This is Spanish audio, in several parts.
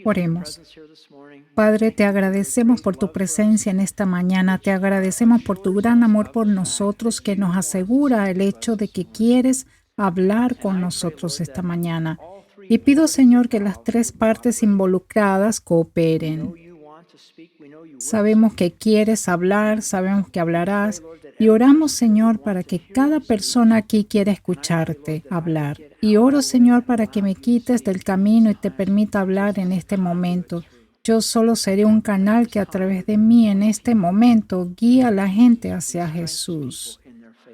Oremos. Padre, te agradecemos por tu presencia en esta mañana. Te agradecemos por tu gran amor por nosotros que nos asegura el hecho de que quieres hablar con nosotros esta mañana. Y pido, Señor, que las tres partes involucradas cooperen. Sabemos que quieres hablar, sabemos que hablarás y oramos, Señor, para que cada persona aquí quiera escucharte hablar. Y oro, Señor, para que me quites del camino y te permita hablar en este momento. Yo solo seré un canal que a través de mí en este momento guía a la gente hacia Jesús,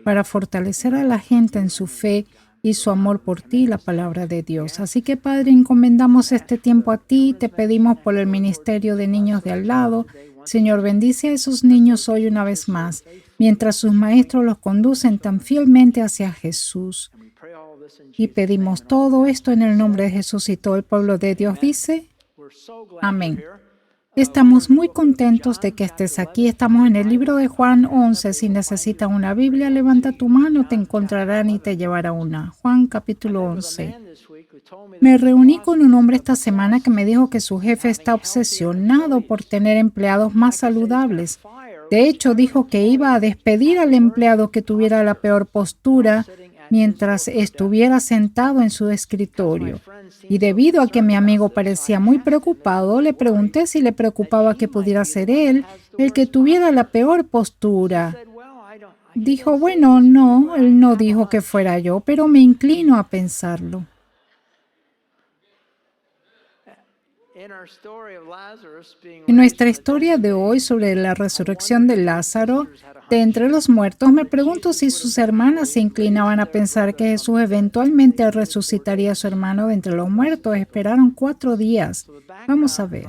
para fortalecer a la gente en su fe y su amor por ti, la palabra de Dios. Así que, Padre, encomendamos este tiempo a ti, te pedimos por el ministerio de niños de al lado. Señor, bendice a esos niños hoy una vez más, mientras sus maestros los conducen tan fielmente hacia Jesús. Y pedimos todo esto en el nombre de Jesús y todo el pueblo de Dios dice, amén. Estamos muy contentos de que estés aquí. Estamos en el libro de Juan 11. Si necesitas una Biblia, levanta tu mano, te encontrarán y te llevará una. Juan capítulo 11. Me reuní con un hombre esta semana que me dijo que su jefe está obsesionado por tener empleados más saludables. De hecho, dijo que iba a despedir al empleado que tuviera la peor postura mientras estuviera sentado en su escritorio. Y debido a que mi amigo parecía muy preocupado, le pregunté si le preocupaba que pudiera ser él el que tuviera la peor postura. Dijo, bueno, no, él no dijo que fuera yo, pero me inclino a pensarlo. En nuestra historia de hoy sobre la resurrección de Lázaro de entre los muertos, me pregunto si sus hermanas se inclinaban a pensar que Jesús eventualmente resucitaría a su hermano de entre los muertos. Esperaron 4 días. Vamos a ver.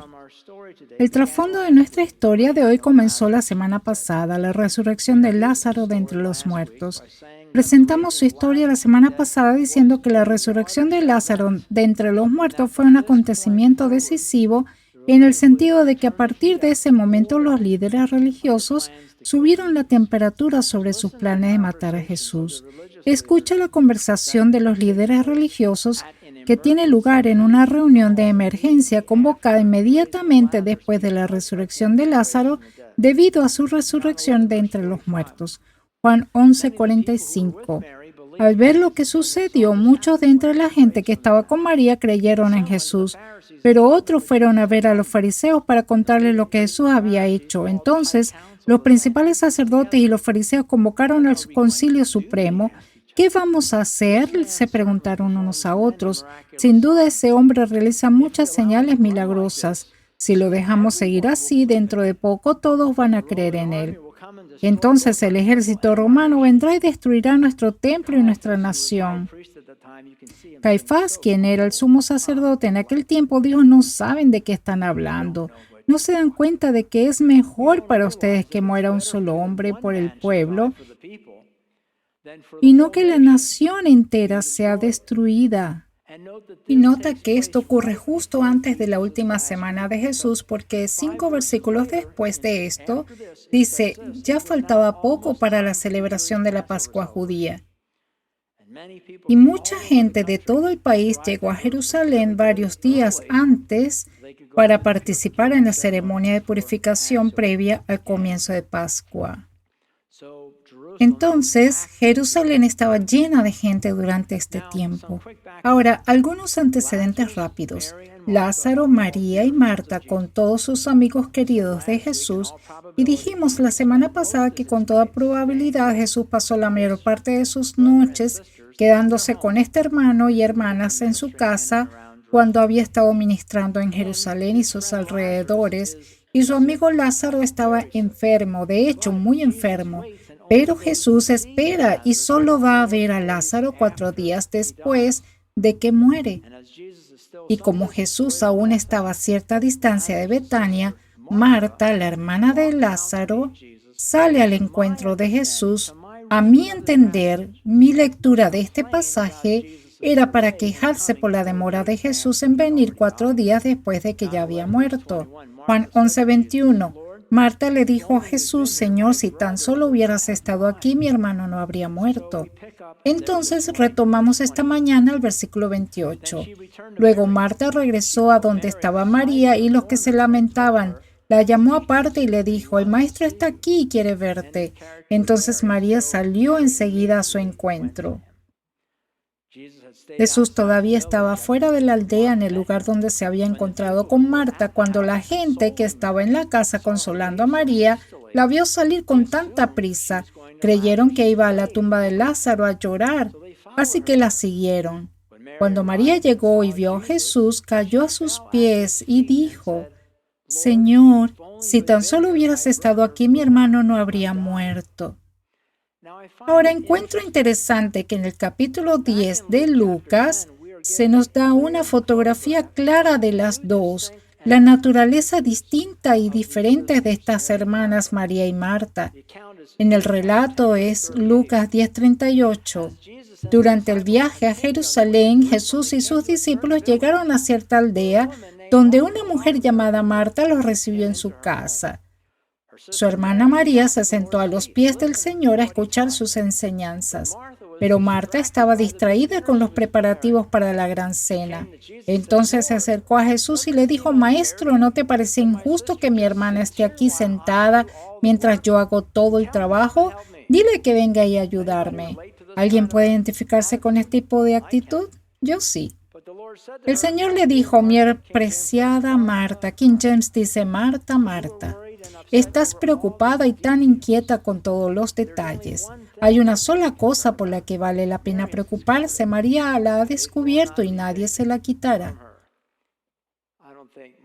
El trasfondo de nuestra historia de hoy comenzó la semana pasada, la resurrección de Lázaro de entre los muertos. Presentamos su historia la semana pasada diciendo que la resurrección de Lázaro de entre los muertos fue un acontecimiento decisivo en el sentido de que a partir de ese momento los líderes religiosos subieron la temperatura sobre sus planes de matar a Jesús. Escucha la conversación de los líderes religiosos que tiene lugar en una reunión de emergencia convocada inmediatamente después de la resurrección de Lázaro debido a su resurrección de entre los muertos. Juan 11:45. Al ver lo que sucedió, muchos de entre la gente que estaba con María creyeron en Jesús, pero otros fueron a ver a los fariseos para contarles lo que Jesús había hecho. Entonces, los principales sacerdotes y los fariseos convocaron al Concilio Supremo. ¿Qué vamos a hacer?, se preguntaron unos a otros. Sin duda, ese hombre realiza muchas señales milagrosas. Si lo dejamos seguir así, dentro de poco todos van a creer en él. Entonces el ejército romano vendrá y destruirá nuestro templo y nuestra nación. Caifás, quien era el sumo sacerdote en aquel tiempo, dijo, no saben de qué están hablando. ¿No se dan cuenta de que es mejor para ustedes que muera un solo hombre por el pueblo y no que la nación entera sea destruida? Y nota que esto ocurre justo antes de la última semana de Jesús, porque 5 versículos después de esto dice, ya faltaba poco para la celebración de la Pascua judía. Y mucha gente de todo el país llegó a Jerusalén varios días antes para participar en la ceremonia de purificación previa al comienzo de Pascua. Entonces, Jerusalén estaba llena de gente durante este tiempo. Ahora, algunos antecedentes rápidos. Lázaro, María y Marta con todos sus amigos queridos de Jesús, y dijimos la semana pasada que con toda probabilidad Jesús pasó la mayor parte de sus noches quedándose con este hermano y hermanas en su casa cuando había estado ministrando en Jerusalén y sus alrededores, y su amigo Lázaro estaba enfermo, de hecho muy enfermo. Pero Jesús espera y solo va a ver a Lázaro 4 días después de que muere. Y como Jesús aún estaba a cierta distancia de Betania, Marta, la hermana de Lázaro, sale al encuentro de Jesús. A mi entender, mi lectura de este pasaje era para quejarse por la demora de Jesús en venir 4 días después de que ya había muerto. Juan 11:21. Marta le dijo a Jesús: Señor, si tan solo hubieras estado aquí, mi hermano no habría muerto. Entonces retomamos esta mañana el versículo 28. Luego Marta regresó a donde estaba María y los que se lamentaban. La llamó aparte y le dijo: el maestro está aquí y quiere verte. Entonces María salió enseguida a su encuentro. Jesús todavía estaba fuera de la aldea, en el lugar donde se había encontrado con Marta, cuando la gente que estaba en la casa consolando a María la vio salir con tanta prisa. Creyeron que iba a la tumba de Lázaro a llorar, así que la siguieron. Cuando María llegó y vio a Jesús, cayó a sus pies y dijo: Señor, si tan solo hubieras estado aquí, mi hermano no habría muerto. Ahora encuentro interesante que en el capítulo 10 de Lucas se nos da una fotografía clara de las dos, la naturaleza distinta y diferente de estas hermanas María y Marta. En el relato es Lucas 10:38. Durante el viaje a Jerusalén, Jesús y sus discípulos llegaron a cierta aldea donde una mujer llamada Marta los recibió en su casa. Su hermana María se sentó a los pies del Señor a escuchar sus enseñanzas, pero Marta estaba distraída con los preparativos para la gran cena. Entonces se acercó a Jesús y le dijo: Maestro, ¿no te parece injusto que mi hermana esté aquí sentada mientras yo hago todo el trabajo? Dile que venga y ayudarme. ¿Alguien puede identificarse con este tipo de actitud? Yo sí. El Señor le dijo: mi apreciada Marta. King James dice: Marta, Marta. Estás preocupada y tan inquieta con todos los detalles. Hay una sola cosa por la que vale la pena preocuparse. María la ha descubierto y nadie se la quitará.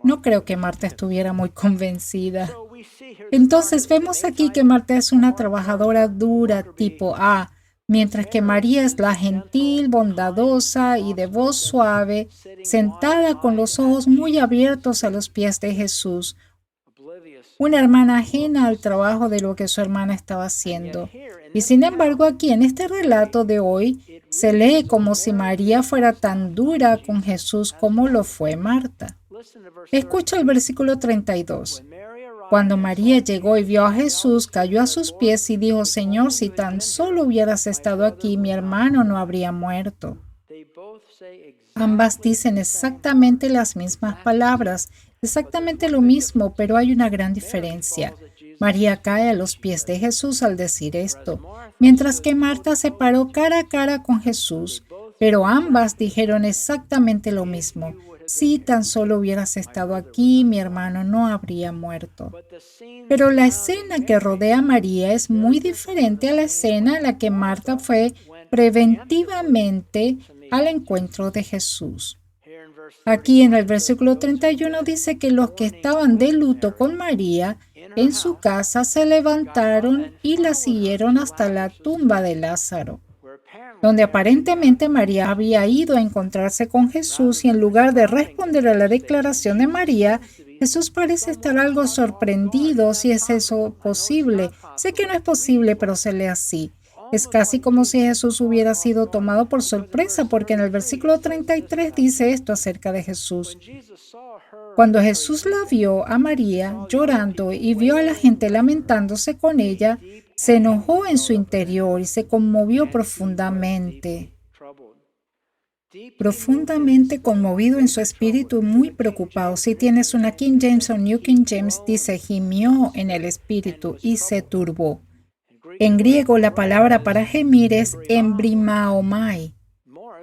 No creo que Marta estuviera muy convencida. Entonces vemos aquí que Marta es una trabajadora dura tipo A, mientras que María es la gentil, bondadosa y de voz suave, sentada con los ojos muy abiertos a los pies de Jesús. Una hermana ajena al trabajo de lo que su hermana estaba haciendo. Y sin embargo, aquí en este relato de hoy, se lee como si María fuera tan dura con Jesús como lo fue Marta. Escucha el versículo 32. Cuando María llegó y vio a Jesús, cayó a sus pies y dijo: Señor, si tan solo hubieras estado aquí, mi hermano no habría muerto. Ambas dicen exactamente las mismas palabras, exactamente lo mismo, pero hay una gran diferencia. María cae a los pies de Jesús al decir esto, mientras que Marta se paró cara a cara con Jesús, pero ambas dijeron exactamente lo mismo. Si tan solo hubieras estado aquí, mi hermano no habría muerto. Pero la escena que rodea a María es muy diferente a la escena en la que Marta fue preventivamente al encuentro de Jesús. Aquí en el versículo 31 dice que los que estaban de luto con María en su casa se levantaron y la siguieron hasta la tumba de Lázaro, donde aparentemente María había ido a encontrarse con Jesús, y en lugar de responder a la declaración de María, Jesús parece estar algo sorprendido si es eso posible. Sé que no es posible, pero se lee así. Es casi como si Jesús hubiera sido tomado por sorpresa, porque en el versículo 33 dice esto acerca de Jesús. Cuando Jesús la vio a María llorando y vio a la gente lamentándose con ella, se enojó en su interior y se conmovió profundamente. Profundamente conmovido en su espíritu, muy preocupado. Si tienes una King James o New King James, dice: gimió en el espíritu y se turbó. En griego, la palabra para gemir es embrimaomai.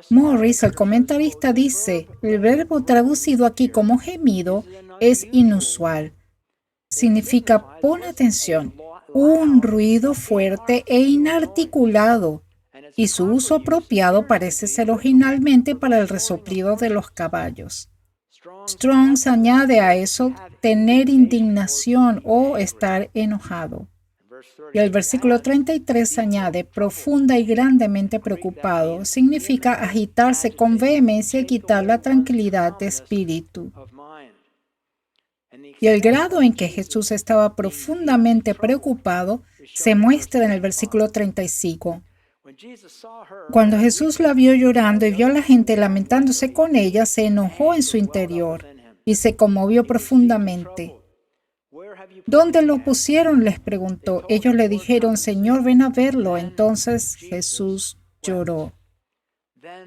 Morris, el comentarista, dice: el verbo traducido aquí como gemido es inusual. Significa, pon atención, un ruido fuerte e inarticulado, y su uso apropiado parece ser originalmente para el resoplido de los caballos. Strong añade a eso tener indignación o estar enojado. Y el versículo 33 añade: profunda y grandemente preocupado. Significa agitarse con vehemencia y quitar la tranquilidad de espíritu. Y el grado en que Jesús estaba profundamente preocupado se muestra en el versículo 35. Cuando Jesús la vio llorando y vio a la gente lamentándose con ella, se enojó en su interior y se conmovió profundamente. ¿Dónde lo pusieron?, les preguntó. Ellos le dijeron: Señor, ven a verlo. Entonces Jesús lloró.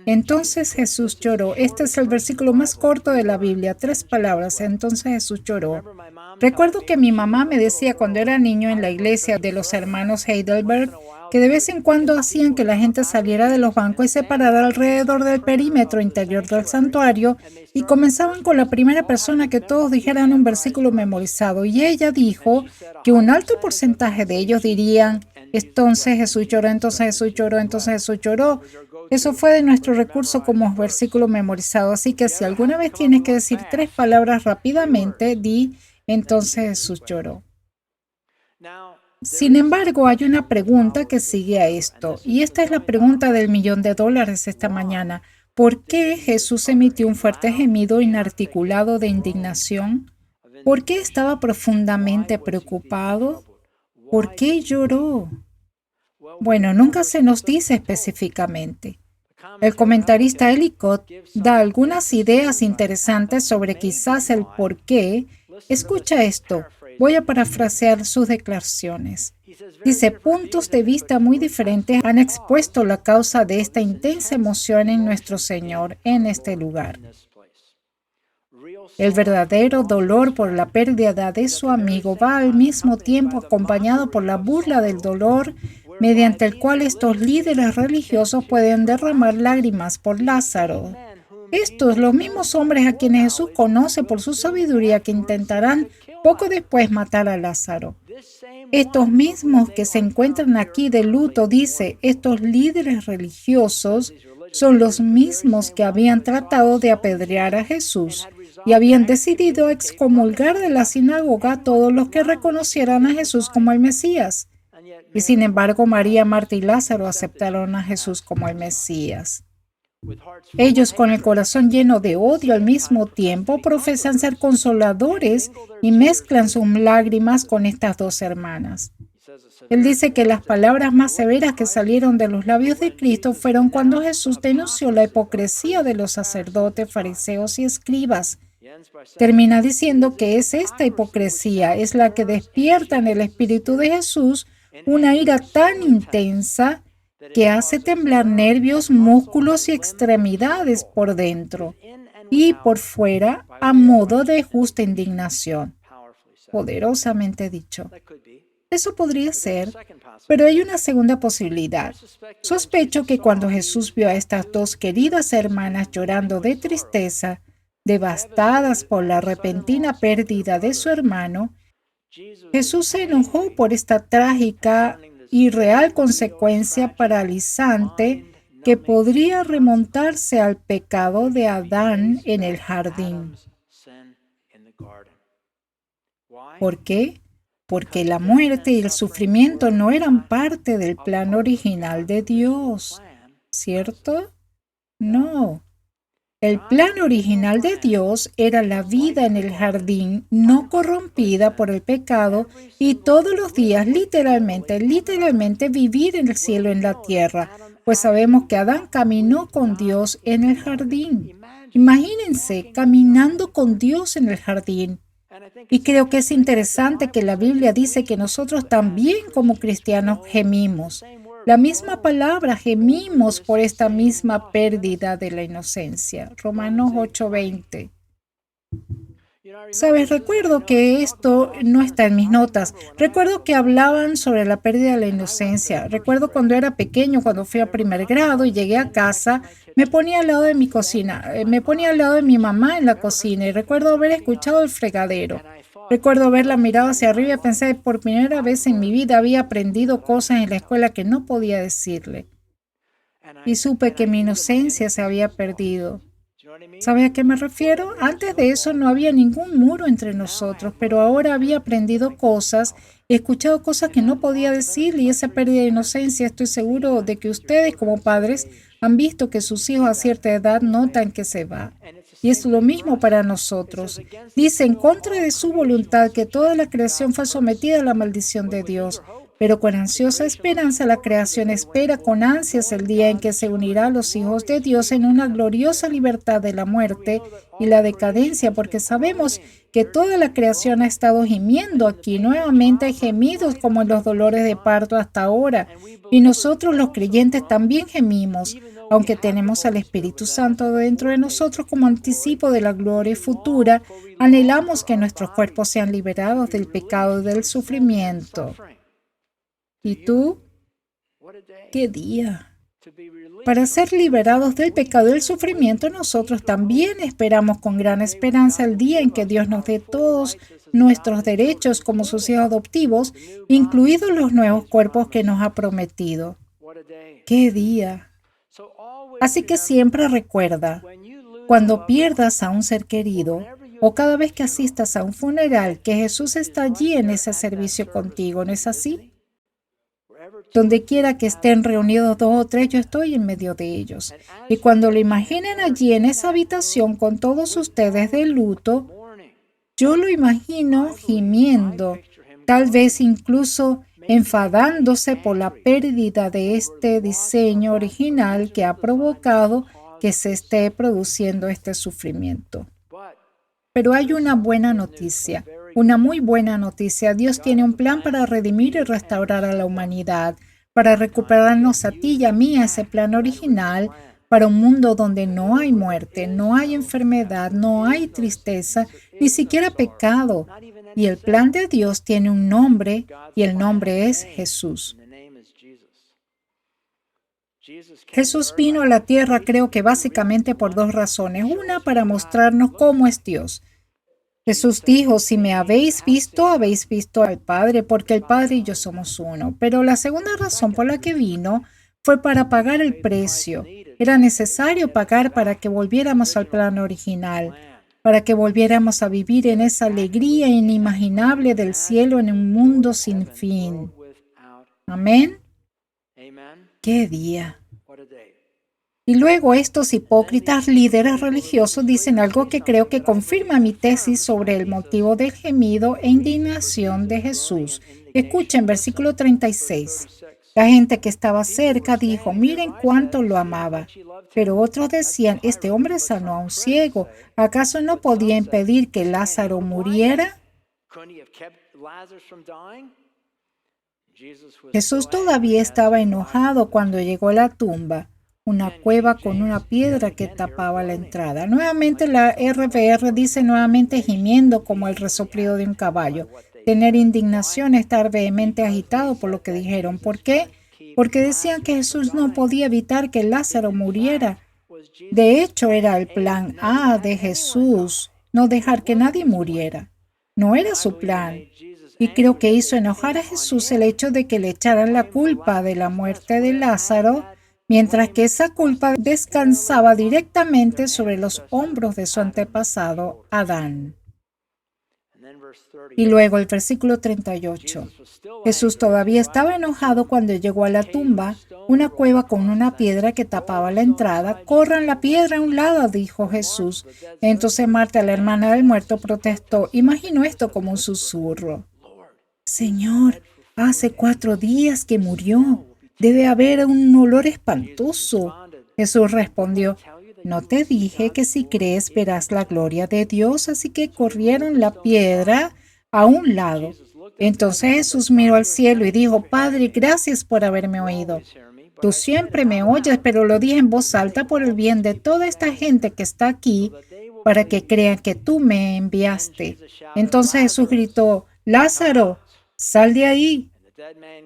Entonces Jesús lloró. Este es el versículo más corto de la Biblia, 3 palabras. Entonces Jesús lloró. Recuerdo que mi mamá me decía cuando era niño en la iglesia de los hermanos Heidelberg que de vez en cuando hacían que la gente saliera de los bancos y se parara alrededor del perímetro interior del santuario y comenzaban con la primera persona que todos dijeran un versículo memorizado. Y ella dijo que un alto porcentaje de ellos dirían: entonces Jesús lloró, entonces Jesús lloró, entonces Jesús lloró. Eso fue de nuestro recurso como versículo memorizado. Así que si alguna vez tienes que decir 3 palabras rápidamente, di: entonces Jesús lloró. Sin embargo, hay una pregunta que sigue a esto, y esta es la pregunta del $1.000.000 esta mañana. ¿Por qué Jesús emitió un fuerte gemido inarticulado de indignación? ¿Por qué estaba profundamente preocupado? ¿Por qué lloró? Bueno, nunca se nos dice específicamente. El comentarista Ellicott da algunas ideas interesantes sobre quizás el por qué. Escucha esto. Voy a parafrasear sus declaraciones. Dice: puntos de vista muy diferentes han expuesto la causa de esta intensa emoción en nuestro Señor en este lugar. El verdadero dolor por la pérdida de su amigo va al mismo tiempo acompañado por la burla del dolor mediante el cual estos líderes religiosos pueden derramar lágrimas por Lázaro. Estos, los mismos hombres a quienes Jesús conoce por su sabiduría, que intentarán poco después matar a Lázaro. Estos mismos que se encuentran aquí de luto, dice, estos líderes religiosos son los mismos que habían tratado de apedrear a Jesús y habían decidido excomulgar de la sinagoga a todos los que reconocieran a Jesús como el Mesías. Y sin embargo, María, Marta y Lázaro aceptaron a Jesús como el Mesías. Ellos, con el corazón lleno de odio al mismo tiempo, profesan ser consoladores y mezclan sus lágrimas con estas 2 hermanas. Él dice que las palabras más severas que salieron de los labios de Cristo fueron cuando Jesús denunció la hipocresía de los sacerdotes, fariseos y escribas. Termina diciendo que es esta hipocresía, es la que despierta en el espíritu de Jesús una ira tan intensa que hace temblar nervios, músculos y extremidades por dentro y por fuera a modo de justa indignación. Poderosamente dicho. Eso podría ser, pero hay una segunda posibilidad. Sospecho que cuando Jesús vio a estas 2 queridas hermanas llorando de tristeza, devastadas por la repentina pérdida de su hermano, Jesús se enojó por esta trágica y real consecuencia paralizante que podría remontarse al pecado de Adán en el jardín. ¿Por qué? Porque la muerte y el sufrimiento no eran parte del plan original de Dios, ¿cierto? No. El plan original de Dios era la vida en el jardín, no corrompida por el pecado, y todos los días, literalmente, vivir en el cielo en la tierra, pues sabemos que Adán caminó con Dios en el jardín. Imagínense, caminando con Dios en el jardín. Y creo que es interesante que la Biblia dice que nosotros también como cristianos gemimos. La misma palabra, gemimos por esta misma pérdida de la inocencia. Romanos 8:20. Sabes, recuerdo que esto no está en mis notas. Recuerdo que hablaban sobre la pérdida de la inocencia. Recuerdo cuando era pequeño, cuando fui a primer grado y llegué a casa, me ponía al lado de mi cocina, me ponía al lado de mi mamá en la cocina y recuerdo haber escuchado el fregadero. Recuerdo haberla mirado hacia arriba y pensé, por primera vez en mi vida había aprendido cosas en la escuela que no podía decirle. Y supe que mi inocencia se había perdido. ¿Sabe a qué me refiero? Antes de eso no había ningún muro entre nosotros, pero ahora había aprendido cosas, he escuchado cosas que no podía decir y esa pérdida de inocencia, estoy seguro de que ustedes como padres han visto que sus hijos a cierta edad notan que se va. Y es lo mismo para nosotros. Dice en contra de su voluntad que toda la creación fue sometida a la maldición de Dios. Pero con ansiosa esperanza la creación espera con ansias el día en que se unirá a los hijos de Dios en una gloriosa libertad de la muerte y la decadencia, porque sabemos que toda la creación ha estado gimiendo aquí. Nuevamente hay gemidos como en los dolores de parto hasta ahora. Y nosotros los creyentes también gemimos, aunque tenemos al Espíritu Santo dentro de nosotros como anticipo de la gloria futura. Anhelamos que nuestros cuerpos sean liberados del pecado y del sufrimiento. ¿Y tú? ¿Qué día? Para ser liberados del pecado y del sufrimiento, nosotros también esperamos con gran esperanza el día en que Dios nos dé todos nuestros derechos como sus hijos adoptivos, incluidos los nuevos cuerpos que nos ha prometido. ¡Qué día! Así que siempre recuerda, cuando pierdas a un ser querido o cada vez que asistas a un funeral, que Jesús está allí en ese servicio contigo, ¿no es así? Donde quiera que estén reunidos 2 o 3, yo estoy en medio de ellos. Y cuando lo imaginen allí en esa habitación con todos ustedes de luto, yo lo imagino gimiendo, tal vez incluso enfadándose por la pérdida de este diseño original que ha provocado que se esté produciendo este sufrimiento. Pero hay una buena noticia, una muy buena noticia. Dios tiene un plan para redimir y restaurar a la humanidad, para recuperarnos a ti y a mí a ese plan original, para un mundo donde no hay muerte, no hay enfermedad, no hay tristeza, ni siquiera pecado. Y el plan de Dios tiene un nombre, y el nombre es Jesús. Jesús vino a la tierra, creo que básicamente por 2 razones. Una, para mostrarnos cómo es Dios. Jesús dijo, si me habéis visto al Padre, porque el Padre y yo somos uno. Pero la segunda razón por la que vino fue para pagar el precio. Era necesario pagar para que volviéramos al plan original, para que volviéramos a vivir en esa alegría inimaginable del cielo en un mundo sin fin. Amén. ¡Qué día! Y luego estos hipócritas líderes religiosos dicen algo que creo que confirma mi tesis sobre el motivo del gemido e indignación de Jesús. Escuchen, versículo 36. La gente que estaba cerca dijo, miren cuánto lo amaba. Pero otros decían, este hombre sanó a un ciego. ¿Acaso no podía impedir que Lázaro muriera? Jesús todavía estaba enojado cuando llegó a la tumba, una cueva con una piedra que tapaba la entrada. Nuevamente la RVR dice nuevamente gimiendo como el resoplido de un caballo. Tener indignación, estar vehemente agitado por lo que dijeron. ¿Por qué? Porque decían que Jesús no podía evitar que Lázaro muriera. De hecho, era el plan A de Jesús, no dejar que nadie muriera. No era su plan. Y creo que hizo enojar a Jesús el hecho de que le echaran la culpa de la muerte de Lázaro, mientras que esa culpa descansaba directamente sobre los hombros de su antepasado, Adán. Y luego el versículo 38. Jesús todavía estaba enojado cuando llegó a la tumba, una cueva con una piedra que tapaba la entrada. Corran la piedra a un lado, dijo Jesús. Entonces Marta, la hermana del muerto, protestó. Imaginó esto como un susurro. Señor, hace 4 días que murió. Debe haber un olor espantoso. Jesús respondió, ¿no te dije que si crees verás la gloria de Dios? Así que corrieron la piedra a un lado. Entonces Jesús miró al cielo y dijo, Padre, gracias por haberme oído. Tú siempre me oyes, pero lo dije en voz alta por el bien de toda esta gente que está aquí, para que crean que tú me enviaste. Entonces Jesús gritó, Lázaro, sal de ahí.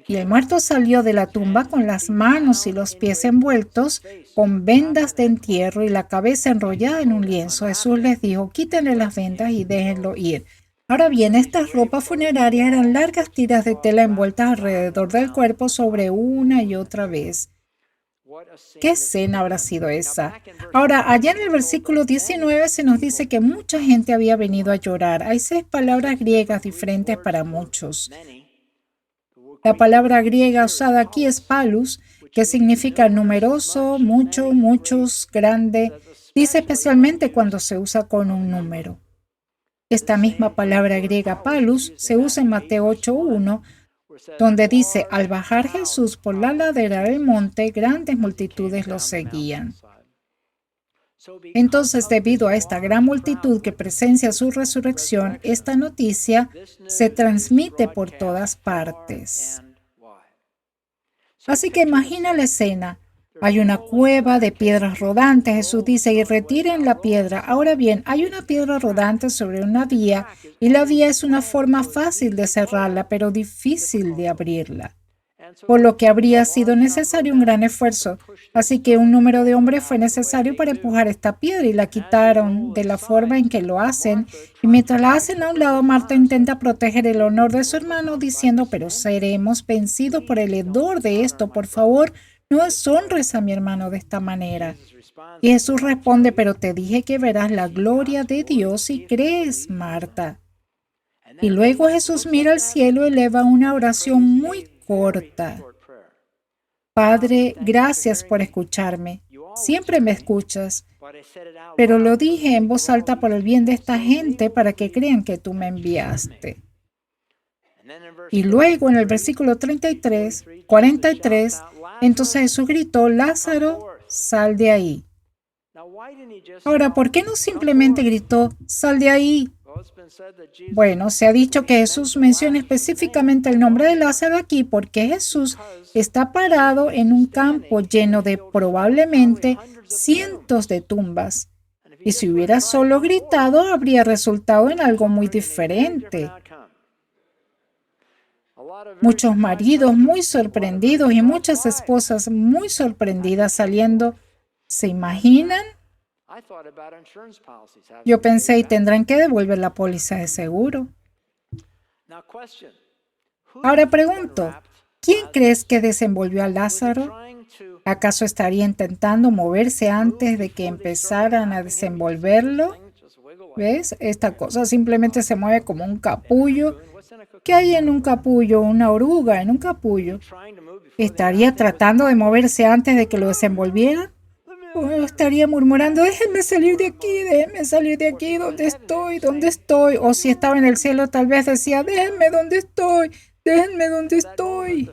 Y el muerto salió de la tumba con las manos y los pies envueltos con vendas de entierro y la cabeza enrollada en un lienzo. Jesús les dijo, quítenle las vendas y déjenlo ir. Ahora bien, estas ropas funerarias eran largas tiras de tela envueltas alrededor del cuerpo sobre una y otra vez. ¿Qué escena habrá sido esa? Ahora, allá en el versículo 19 se nos dice que mucha gente había venido a llorar. Hay 6 palabras griegas diferentes para muchos. La palabra griega usada aquí es palus, que significa numeroso, mucho, muchos, grande. Dice especialmente cuando se usa con un número. Esta misma palabra griega palus se usa en Mateo 8:1, donde dice, al bajar Jesús por la ladera del monte, grandes multitudes lo seguían. Entonces, debido a esta gran multitud que presencia su resurrección, esta noticia se transmite por todas partes. Así que imagina la escena. Hay una cueva de piedras rodantes, Jesús dice, y retiren la piedra. Ahora bien, hay una piedra rodante sobre una vía, y la vía es una forma fácil de cerrarla, pero difícil de abrirla, por lo que habría sido necesario un gran esfuerzo. Así que un número de hombres fue necesario para empujar esta piedra y la quitaron de la forma en que lo hacen. Y mientras la hacen a un lado, Marta intenta proteger el honor de su hermano diciendo, pero seremos vencidos por el hedor de esto, por favor, no deshonres a mi hermano de esta manera. Y Jesús responde, pero te dije que verás la gloria de Dios si crees, Marta. Y luego Jesús mira al cielo y eleva una oración muy corta. Padre, gracias por escucharme. Siempre me escuchas, pero lo dije en voz alta por el bien de esta gente para que crean que tú me enviaste. Y luego en el versículo 43, entonces Jesús gritó, Lázaro, sal de ahí. Ahora, ¿por qué no simplemente gritó, sal de ahí? Bueno, se ha dicho que Jesús menciona específicamente el nombre de Lázaro aquí porque Jesús está parado en un campo lleno de probablemente cientos de tumbas. Y si hubiera solo gritado, habría resultado en algo muy diferente. Muchos maridos muy sorprendidos y muchas esposas muy sorprendidas saliendo. ¿Se imaginan? Yo pensé, y tendrán que devolver la póliza de seguro. Ahora pregunto, ¿quién crees que desenvolvió a Lázaro? ¿Acaso estaría intentando moverse antes de que empezaran a desenvolverlo? ¿Ves? Esta cosa simplemente se mueve como un capullo. ¿Qué hay en un capullo? Una oruga en un capullo. ¿Estaría tratando de moverse antes de que lo desenvolvieran? ¿O estaría murmurando, déjenme salir de aquí, ¿dónde estoy? ¿Dónde estoy? O si estaba en el cielo, tal vez decía, déjenme donde estoy, déjenme donde estoy.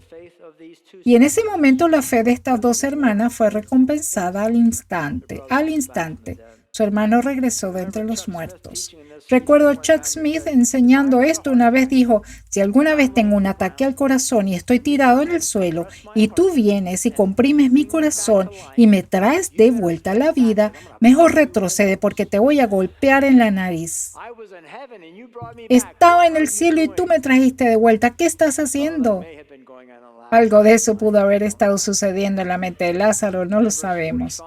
Y en ese momento la fe de estas dos hermanas fue recompensada al instante, al instante. Su hermano regresó de entre los muertos. Recuerdo a Chuck Smith enseñando esto una vez dijo, si alguna vez tengo un ataque al corazón y estoy tirado en el suelo y tú vienes y comprimes mi corazón y me traes de vuelta a la vida, mejor retrocede porque te voy a golpear en la nariz. Estaba en el cielo y tú me trajiste de vuelta. ¿Qué estás haciendo? Algo de eso pudo haber estado sucediendo en la mente de Lázaro, no lo sabemos.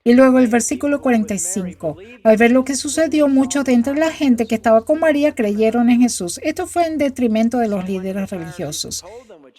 Y luego el versículo 45. Al ver lo que sucedió, muchos de entre la gente que estaba con María creyeron en Jesús. Esto fue en detrimento de los líderes religiosos.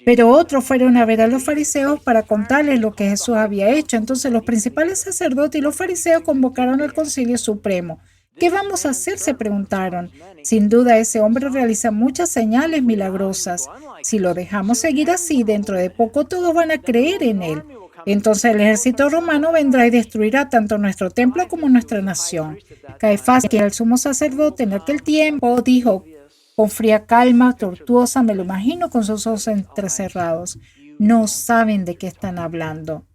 Pero otros fueron a ver a los fariseos para contarles lo que Jesús había hecho. Entonces los principales sacerdotes y los fariseos convocaron al Concilio Supremo. ¿Qué vamos a hacer?, se preguntaron. Sin duda ese hombre realiza muchas señales milagrosas. Si lo dejamos seguir así, dentro de poco todos van a creer en él. Entonces el ejército romano vendrá y destruirá tanto nuestro templo como nuestra nación. Caifás, que era el sumo sacerdote en aquel tiempo, dijo con fría calma, tortuosa, me lo imagino con sus ojos entrecerrados. No saben de qué están hablando.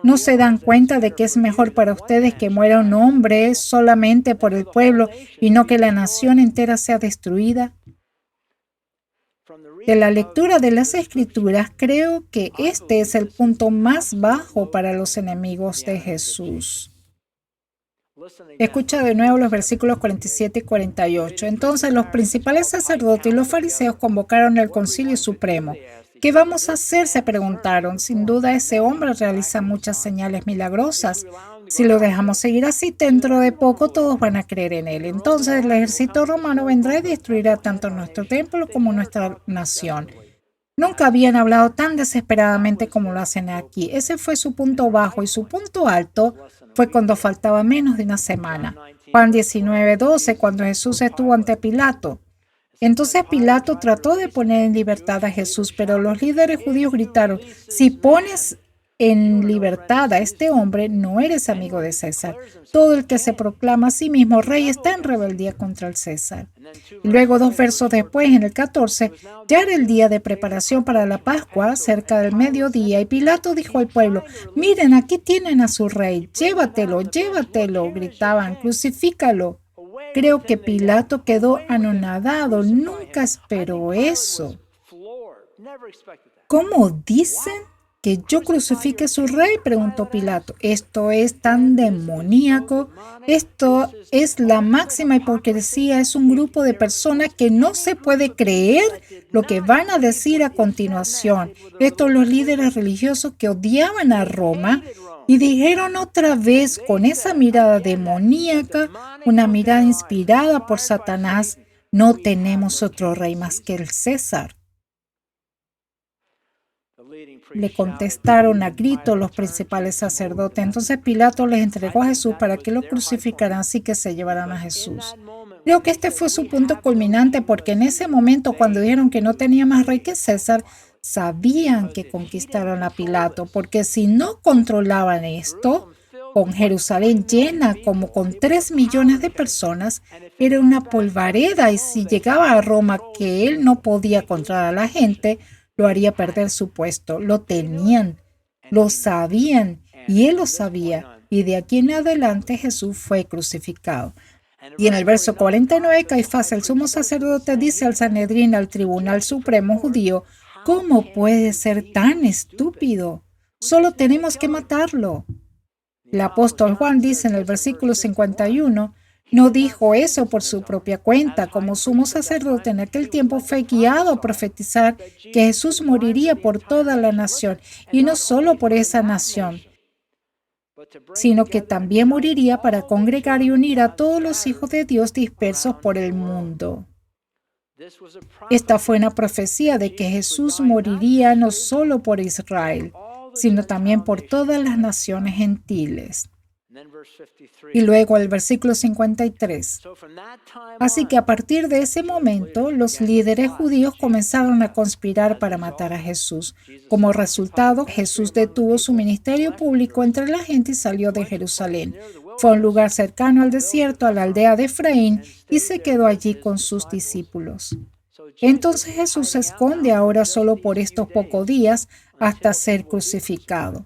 ¿No se dan cuenta de que es mejor para ustedes que muera un hombre solamente por el pueblo y no que la nación entera sea destruida? De la lectura de las Escrituras, creo que este es el punto más bajo para los enemigos de Jesús. Escucha de nuevo los versículos 47 y 48. Entonces los principales sacerdotes y los fariseos convocaron el Concilio Supremo. ¿Qué vamos a hacer?, se preguntaron. Sin duda ese hombre realiza muchas señales milagrosas. Si lo dejamos seguir así, dentro de poco todos van a creer en él. Entonces el ejército romano vendrá y destruirá tanto nuestro templo como nuestra nación. Nunca habían hablado tan desesperadamente como lo hacen aquí. Ese fue su punto bajo y su punto alto fue cuando faltaba menos de una semana. Juan 19:12, cuando Jesús estuvo ante Pilato. Entonces Pilato trató de poner en libertad a Jesús, pero los líderes judíos gritaron, si pones en libertad a este hombre, no eres amigo de César. Todo el que se proclama a sí mismo rey está en rebeldía contra el César. Y luego 2 versos después, en el 14, ya era el día de preparación para la Pascua, cerca del mediodía, y Pilato dijo al pueblo: miren, aquí tienen a su rey, llévatelo, llévatelo, gritaban, crucifícalo. Creo que Pilato quedó anonadado, nunca esperó eso. ¿Cómo dicen que yo crucifique a su rey?, preguntó Pilato. Esto es tan demoníaco. Esto es la máxima hipocresía. Es un grupo de personas que no se puede creer lo que van a decir a continuación. Estos los líderes religiosos que odiaban a Roma y dijeron otra vez con esa mirada demoníaca, una mirada inspirada por Satanás: no tenemos otro rey más que el César. Le contestaron a gritos los principales sacerdotes. Entonces Pilato les entregó a Jesús para que lo crucificaran, así que se llevaran a Jesús. Creo que este fue su punto culminante, porque en ese momento, cuando dijeron que no tenía más rey que César, sabían que conquistaron a Pilato, porque si no controlaban esto, con Jerusalén llena como con 3 millones de personas, era una polvareda, y si llegaba a Roma, que él no podía controlar a la gente, lo haría perder su puesto. Lo tenían, lo sabían, y él lo sabía. Y de aquí en adelante Jesús fue crucificado. Y en el verso 49, Caifás, el sumo sacerdote, dice al Sanedrín, al Tribunal Supremo judío: ¿cómo puede ser tan estúpido? Solo tenemos que matarlo. El apóstol Juan dice en el versículo 51, no dijo eso por su propia cuenta. Como sumo sacerdote en aquel tiempo, fue guiado a profetizar que Jesús moriría por toda la nación, y no solo por esa nación, sino que también moriría para congregar y unir a todos los hijos de Dios dispersos por el mundo. Esta fue una profecía de que Jesús moriría no solo por Israel, sino también por todas las naciones gentiles. Y luego el versículo 53. Así que a partir de ese momento, los líderes judíos comenzaron a conspirar para matar a Jesús. Como resultado, Jesús detuvo su ministerio público entre la gente y salió de Jerusalén. Fue a un lugar cercano al desierto, a la aldea de Efraín, y se quedó allí con sus discípulos. Entonces Jesús se esconde ahora solo por estos pocos días hasta ser crucificado,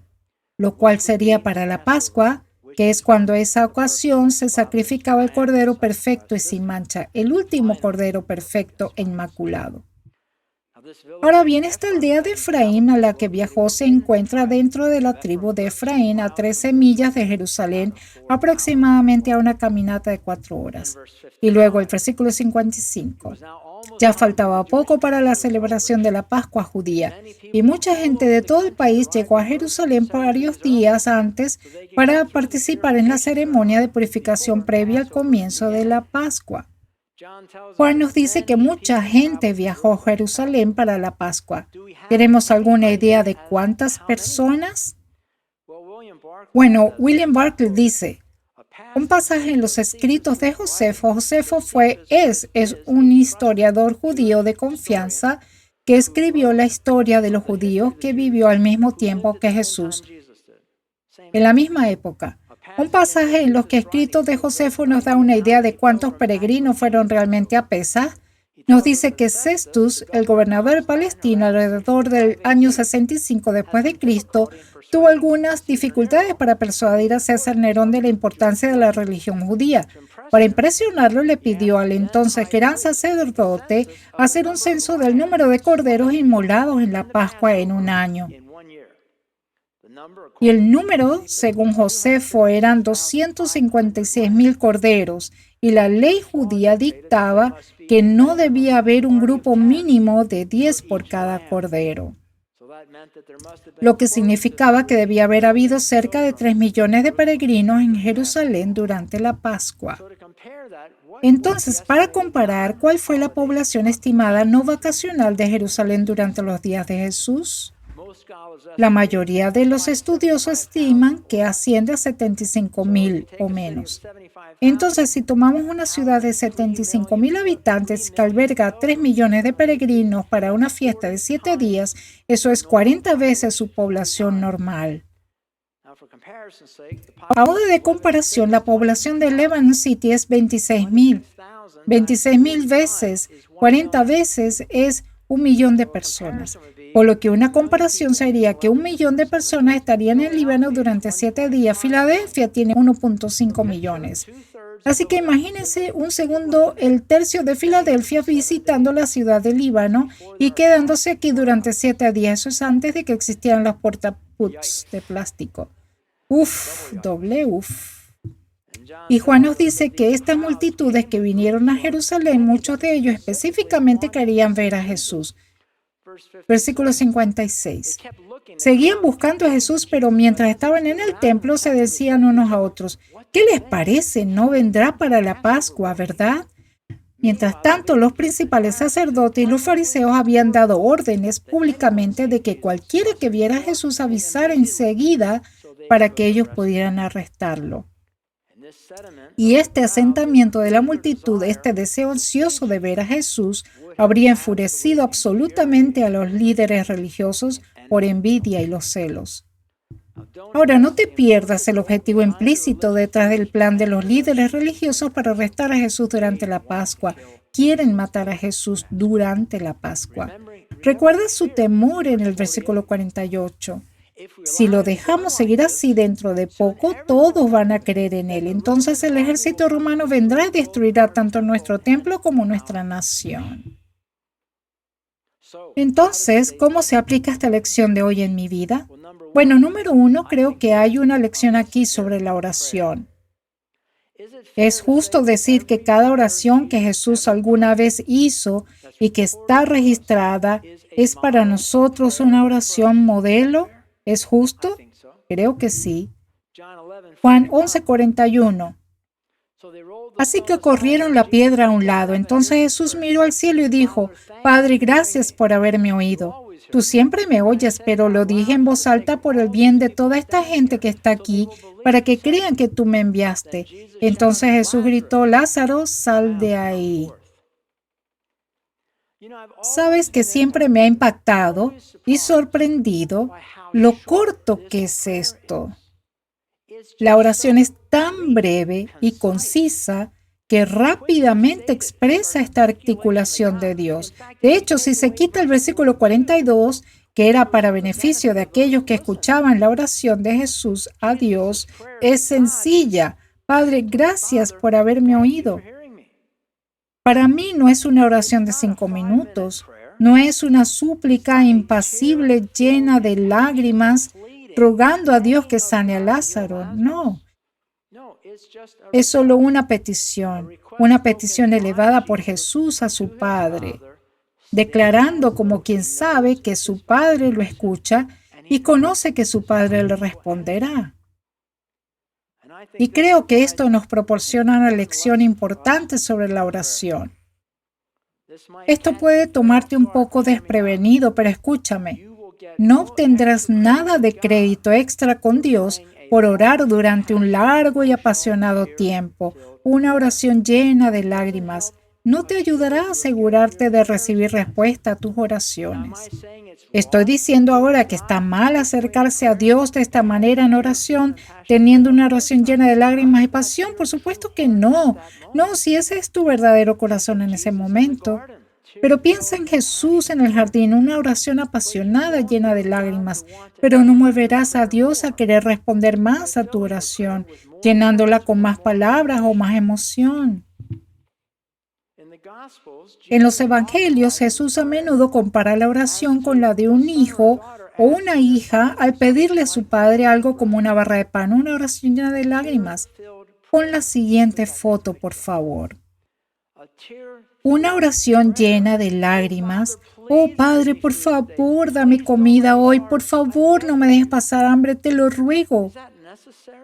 lo cual sería para la Pascua, que es cuando esa ocasión se sacrificaba el cordero perfecto y sin mancha, el último cordero perfecto e inmaculado. Ahora bien, esta aldea de Efraín a la que viajó se encuentra dentro de la tribu de Efraín, a 13 millas de Jerusalén, aproximadamente a una caminata de 4 horas. Y luego el versículo 55. Ya faltaba poco para la celebración de la Pascua judía, y mucha gente de todo el país llegó a Jerusalén varios días antes para participar en la ceremonia de purificación previa al comienzo de la Pascua. Juan nos dice que mucha gente viajó a Jerusalén para la Pascua. ¿Tenemos alguna idea de cuántas personas? Bueno, William Barclay dice, un pasaje en los escritos de Josefo. Josefo es un historiador judío de confianza que escribió la historia de los judíos que vivió al mismo tiempo que Jesús, en la misma época. Un pasaje en los que escritos de Josefo nos da una idea de cuántos peregrinos fueron realmente a Pesaj. Nos dice que Cestus, el gobernador de Palestina, alrededor del año 65 después de Cristo, tuvo algunas dificultades para persuadir a César Nerón de la importancia de la religión judía. Para impresionarlo, le pidió al entonces gran sacerdote hacer un censo del número de corderos inmolados en la Pascua en un año. Y el número, según Josefo, eran 256,000 corderos, y la ley judía dictaba que no debía haber un grupo mínimo de 10 por cada cordero, lo que significaba que debía haber habido cerca de 3 millones de peregrinos en Jerusalén durante la Pascua. Entonces, para comparar, ¿cuál fue la población estimada no vacacional de Jerusalén durante los días de Jesús? La mayoría de los estudiosos estiman que asciende a 75,000 o menos. Entonces, si tomamos una ciudad de 75,000 habitantes que alberga a 3 millones de peregrinos para una fiesta de 7 días, eso es 40 veces su población normal. A modo de comparación, la población de Lebanon City es 26,000. 26,000 veces, 40 veces es 1 millón de personas. Por lo que una comparación sería que 1 millón de personas estarían en Líbano durante 7 días. Filadelfia tiene 1,5 millones. Así que imagínense un segundo el tercio de Filadelfia visitando la ciudad de Líbano y quedándose aquí durante 7 días. Eso es antes de que existieran los portaputs de plástico. Uf, doble uf. Y Juan nos dice que estas multitudes que vinieron a Jerusalén, muchos de ellos específicamente querían ver a Jesús. Versículo 56. Seguían buscando a Jesús, pero mientras estaban en el templo se decían unos a otros, ¿qué les parece? No vendrá para la Pascua, ¿verdad? Mientras tanto, los principales sacerdotes y los fariseos habían dado órdenes públicamente de que cualquiera que viera a Jesús avisara enseguida para que ellos pudieran arrestarlo. Y este asentamiento de la multitud, este deseo ansioso de ver a Jesús, habría enfurecido absolutamente a los líderes religiosos por envidia y los celos. Ahora, no te pierdas el objetivo implícito detrás del plan de los líderes religiosos para arrestar a Jesús durante la Pascua. Quieren matar a Jesús durante la Pascua. Recuerda su temor en el versículo 48. Si lo dejamos seguir así, dentro de poco todos van a creer en él. Entonces el ejército romano vendrá y destruirá tanto nuestro templo como nuestra nación. Entonces, ¿cómo se aplica esta lección de hoy en mi vida? Bueno, número 1, creo que hay una lección aquí sobre la oración. Es justo decir que cada oración que Jesús alguna vez hizo y que está registrada es para nosotros una oración modelo. ¿Es justo? Creo que sí. Juan 11:41. Así que corrieron la piedra a un lado. Entonces Jesús miró al cielo y dijo, Padre, gracias por haberme oído. Tú siempre me oyes, pero lo dije en voz alta por el bien de toda esta gente que está aquí, para que crean que tú me enviaste. Entonces Jesús gritó, Lázaro, sal de ahí. Sabes que siempre me ha impactado y sorprendido lo corto que es esto. La oración es tan breve y concisa que rápidamente expresa esta articulación de Dios. De hecho, si se quita el versículo 42, que era para beneficio de aquellos que escuchaban la oración de Jesús a Dios, es sencilla. Padre, gracias por haberme oído. Para mí no es una oración de 5 minutos, no es una súplica impasible llena de lágrimas, rogando a Dios que sane a Lázaro. No, es solo una petición elevada por Jesús a su Padre, declarando como quien sabe que su Padre lo escucha y conoce que su Padre le responderá. Y creo que esto nos proporciona una lección importante sobre la oración. Esto puede tomarte un poco desprevenido, pero escúchame. No obtendrás nada de crédito extra con Dios por orar durante un largo y apasionado tiempo. Una oración llena de lágrimas no te ayudará a asegurarte de recibir respuesta a tus oraciones. ¿Estoy diciendo ahora que está mal acercarse a Dios de esta manera en oración, teniendo una oración llena de lágrimas y pasión? Por supuesto que no. No, si ese es tu verdadero corazón en ese momento. Pero piensa en Jesús en el jardín, una oración apasionada llena de lágrimas, pero no moverás a Dios a querer responder más a tu oración, llenándola con más palabras o más emoción. En los evangelios, Jesús a menudo compara la oración con la de un hijo o una hija al pedirle a su padre algo como una barra de pan, una oración llena de lágrimas. Pon la siguiente foto, por favor. Una oración llena de lágrimas. Oh, Padre, por favor, dame comida hoy. Por favor, no me dejes pasar hambre, te lo ruego.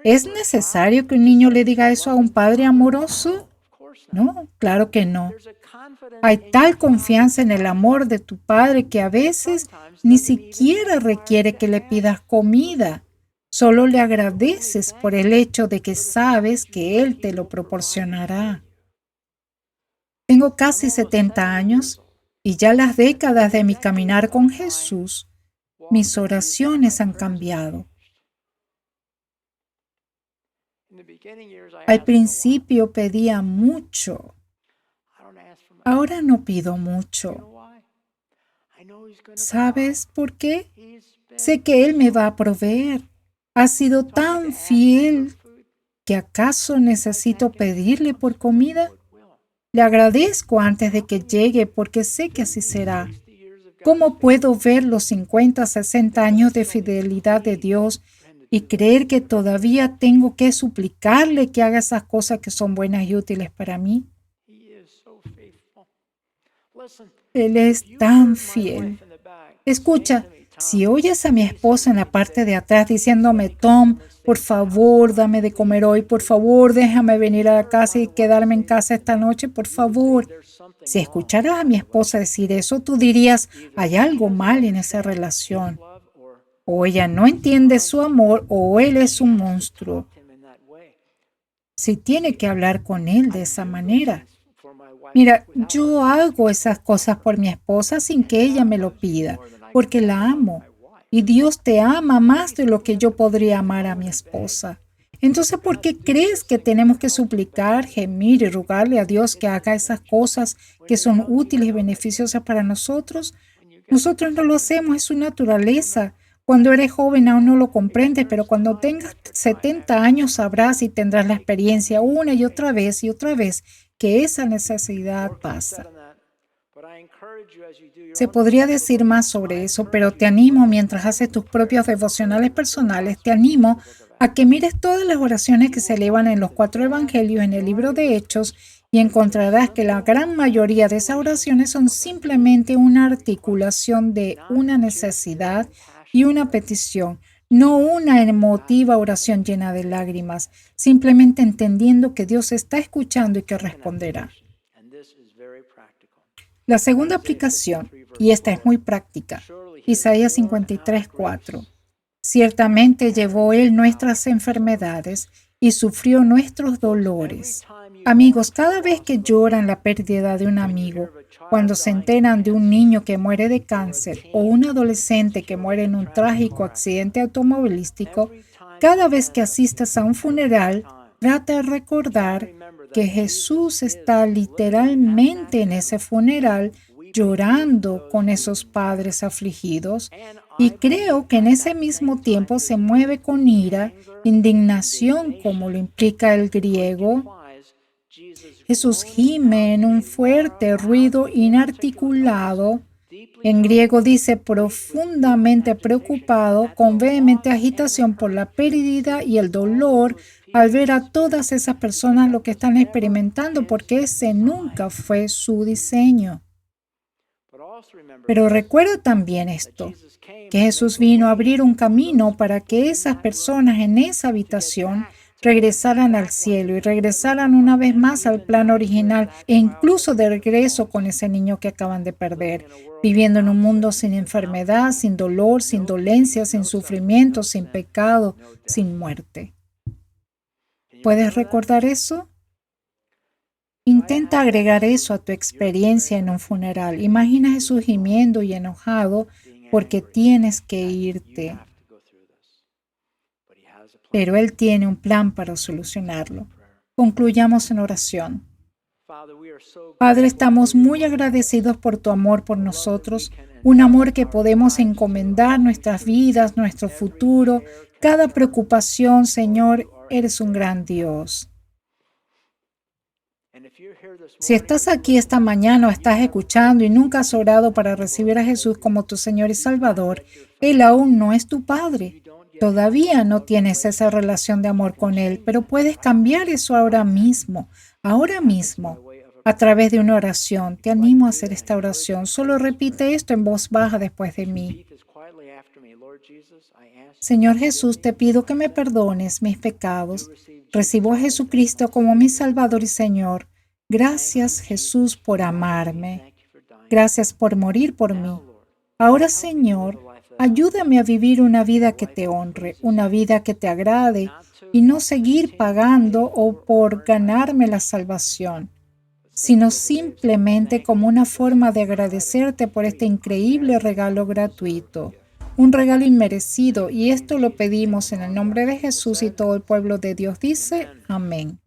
¿Es necesario que un niño le diga eso a un padre amoroso? No, claro que no. Hay tal confianza en el amor de tu Padre que a veces ni siquiera requiere que le pidas comida. Solo le agradeces por el hecho de que sabes que Él te lo proporcionará. Tengo casi 70 años y ya las décadas de mi caminar con Jesús, mis oraciones han cambiado. Al principio pedía mucho, ahora no pido mucho. ¿Sabes por qué? Sé que Él me va a proveer. Ha sido tan fiel que acaso necesito pedirle por comida. Le agradezco antes de que llegue porque sé que así será. ¿Cómo puedo ver los 50, 60 años de fidelidad de Dios y creer que todavía tengo que suplicarle que haga esas cosas que son buenas y útiles para mí? Él es tan fiel. Escucha, si oyes a mi esposa en la parte de atrás diciéndome, Tom, por favor, dame de comer hoy, por favor, déjame venir a la casa y quedarme en casa esta noche, por favor. Si escucharas a mi esposa decir eso, tú dirías, hay algo mal en esa relación. O ella no entiende su amor o él es un monstruo. Si tiene que hablar con él de esa manera. Mira, yo hago esas cosas por mi esposa sin que ella me lo pida, porque la amo. Y Dios te ama más de lo que yo podría amar a mi esposa. Entonces, ¿por qué crees que tenemos que suplicar, gemir y rogarle a Dios que haga esas cosas que son útiles y beneficiosas para nosotros? Nosotros no lo hacemos, es su naturaleza. Cuando eres joven aún no lo comprendes, pero cuando tengas 70 años sabrás y tendrás la experiencia una y otra vez que esa necesidad pasa. Se podría decir más sobre eso, pero te animo mientras haces tus propios devocionales personales, te animo a que mires todas las oraciones que se elevan en los 4 evangelios en el libro de Hechos y encontrarás que la gran mayoría de esas oraciones son simplemente una articulación de una necesidad y una petición, no una emotiva oración llena de lágrimas, simplemente entendiendo que Dios está escuchando y que responderá. La segunda aplicación, y esta es muy práctica, Isaías 53:4. Ciertamente llevó Él nuestras enfermedades y sufrió nuestros dolores. Amigos, cada vez que lloran la pérdida de un amigo, cuando se enteran de un niño que muere de cáncer o un adolescente que muere en un trágico accidente automovilístico, cada vez que asistas a un funeral, trata de recordar que Jesús está literalmente en ese funeral llorando con esos padres afligidos y creo que en ese mismo tiempo se mueve con ira, indignación como lo implica el griego. Jesús gime en un fuerte ruido inarticulado. En griego dice profundamente preocupado, con vehemente agitación por la pérdida y el dolor al ver a todas esas personas lo que están experimentando, porque ese nunca fue su diseño. Pero recuerda también esto, que Jesús vino a abrir un camino para que esas personas en esa habitación regresaran al cielo y regresaran una vez más al plan original e incluso de regreso con ese niño que acaban de perder, viviendo en un mundo sin enfermedad, sin dolor, sin dolencia, sin sufrimiento, sin pecado, sin muerte. ¿Puedes recordar eso? Intenta agregar eso a tu experiencia en un funeral. Imagina a Jesús gimiendo y enojado porque tienes que irte. Pero Él tiene un plan para solucionarlo. Concluyamos en oración. Padre, estamos muy agradecidos por tu amor por nosotros, un amor que podemos encomendar nuestras vidas, nuestro futuro, cada preocupación, Señor, eres un gran Dios. Si estás aquí esta mañana o estás escuchando y nunca has orado para recibir a Jesús como tu Señor y Salvador, Él aún no es tu Padre. Todavía no tienes esa relación de amor con Él, pero puedes cambiar eso ahora mismo, a través de una oración. Te animo a hacer esta oración. Solo repite esto en voz baja después de mí. Señor Jesús, te pido que me perdones mis pecados. Recibo a Jesucristo como mi Salvador y Señor. Gracias, Jesús, por amarme. Gracias por morir por mí. Ahora, Señor, ayúdame a vivir una vida que te honre, una vida que te agrade y no seguir pagando o por ganarme la salvación, sino simplemente como una forma de agradecerte por este increíble regalo gratuito, un regalo inmerecido, y esto lo pedimos en el nombre de Jesús y todo el pueblo de Dios dice, amén.